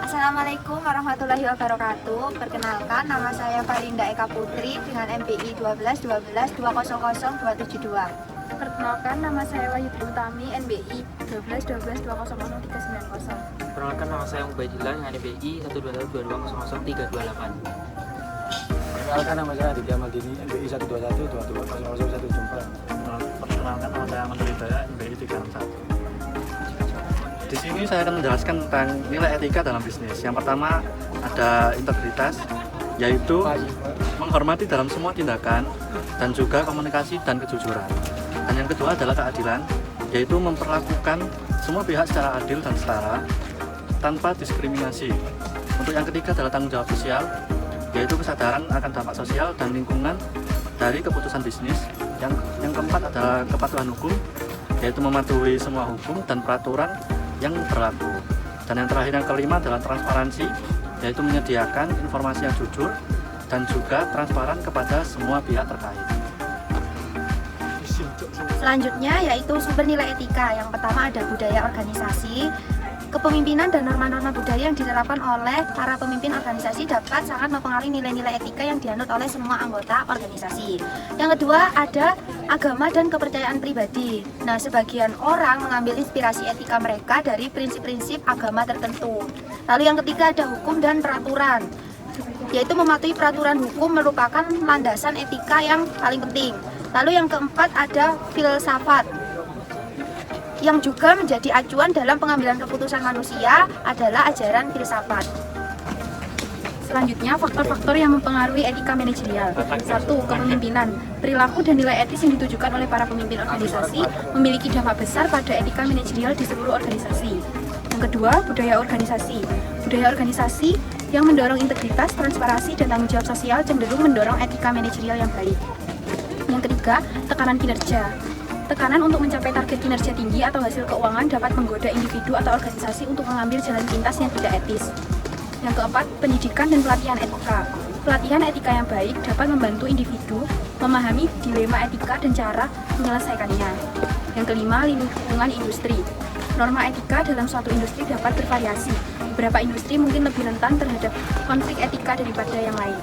Assalamualaikum warahmatullahi wabarakatuh. Perkenalkan, nama saya Farinda Eka Putri dengan MBI 12 Perkenalkan, nama saya Wahyudi Utami, NBI 12 Perkenalkan, nama saya Ubaidillah dengan NBI 12122000328. Perkenalkan, nama saya Aditya Maldini, NBI 121220014. Perkenalkan, nama saya Ahmad Hidayah, NBI 361. Di sini saya akan menjelaskan tentang nilai etika dalam bisnis. Yang pertama ada integritas, yaitu menghormati dalam semua tindakan dan juga komunikasi dan kejujuran. Dan yang kedua adalah keadilan, yaitu memperlakukan semua pihak secara adil dan setara tanpa diskriminasi. Untuk yang ketiga adalah tanggung jawab sosial, yaitu kesadaran akan dampak sosial dan lingkungan dari keputusan bisnis. Yang keempat adalah kepatuhan hukum, yaitu mematuhi semua hukum dan peraturan yang berlaku. Dan yang terakhir, yang kelima adalah transparansi, yaitu menyediakan informasi yang jujur dan juga transparan kepada semua pihak terkait. Selanjutnya yaitu sumber nilai etika. Yang pertama ada budaya organisasi. Kepemimpinan dan norma-norma budaya yang diterapkan oleh para pemimpin organisasi dapat sangat mempengaruhi nilai-nilai etika yang dianut oleh semua anggota organisasi. Yang kedua ada agama dan kepercayaan pribadi. Nah, sebagian orang mengambil inspirasi etika mereka dari prinsip-prinsip agama tertentu. Lalu yang ketiga ada hukum dan peraturan, yaitu mematuhi peraturan hukum merupakan landasan etika yang paling penting. Lalu yang keempat ada filsafat, yang juga menjadi acuan dalam pengambilan keputusan manusia adalah ajaran filsafat. Selanjutnya, faktor-faktor yang mempengaruhi etika manajerial. 1. Kepemimpinan. Perilaku dan nilai etis yang ditujukan oleh para pemimpin organisasi memiliki dampak besar pada etika manajerial di seluruh organisasi. Yang kedua, budaya organisasi. Budaya organisasi yang mendorong integritas, transparansi, dan tanggung jawab sosial cenderung mendorong etika manajerial yang baik. Yang ketiga, tekanan kinerja. Tekanan untuk mencapai target kinerja tinggi atau hasil keuangan dapat menggoda individu atau organisasi untuk mengambil jalan pintas yang tidak etis. Yang keempat, pendidikan dan pelatihan etika. Pelatihan etika yang baik dapat membantu individu memahami dilema etika dan cara menyelesaikannya. Yang kelima, lingkungan industri. Norma etika dalam suatu industri dapat bervariasi. Beberapa industri mungkin lebih rentan terhadap konflik etika daripada yang lain.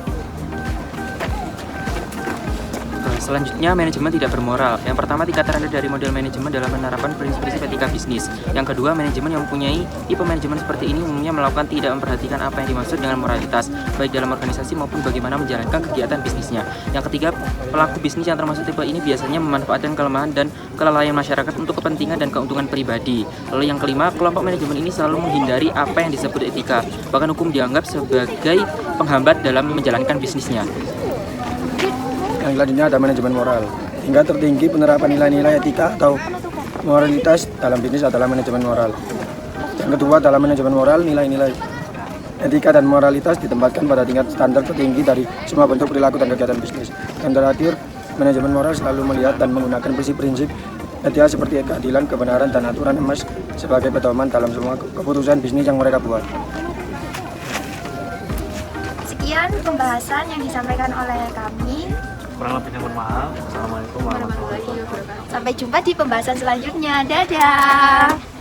Selanjutnya, manajemen tidak bermoral. Yang pertama, tingkat terendah dari model manajemen dalam penerapan prinsip-prinsip etika bisnis. Yang kedua, manajemen yang mempunyai tipe manajemen seperti ini umumnya melakukan tidak memperhatikan apa yang dimaksud dengan moralitas, baik dalam organisasi maupun bagaimana menjalankan kegiatan bisnisnya. Yang ketiga, pelaku bisnis yang termasuk tipe ini biasanya memanfaatkan kelemahan dan kelalaian masyarakat untuk kepentingan dan keuntungan pribadi. Lalu yang kelima, kelompok manajemen ini selalu menghindari apa yang disebut etika. Bahkan hukum dianggap sebagai penghambat dalam menjalankan bisnisnya. Yang selanjutnya ada manajemen moral. Hingga tertinggi penerapan nilai-nilai etika atau moralitas dalam bisnis adalah manajemen moral. Yang kedua adalah manajemen moral, nilai-nilai etika dan moralitas ditempatkan pada tingkat standar tertinggi dari semua bentuk perilaku dan kegiatan bisnis. Dan terakhir, manajemen moral selalu melihat dan menggunakan prinsip-prinsip etika seperti keadilan, kebenaran, dan aturan emas sebagai pedoman dalam semua keputusan bisnis yang mereka buat. Sekian pembahasan yang disampaikan oleh kami. Kurang lebihnya mohon maaf. Assalamualaikum warahmatullahi wabarakatuh. Sampai jumpa di pembahasan selanjutnya. Dadah.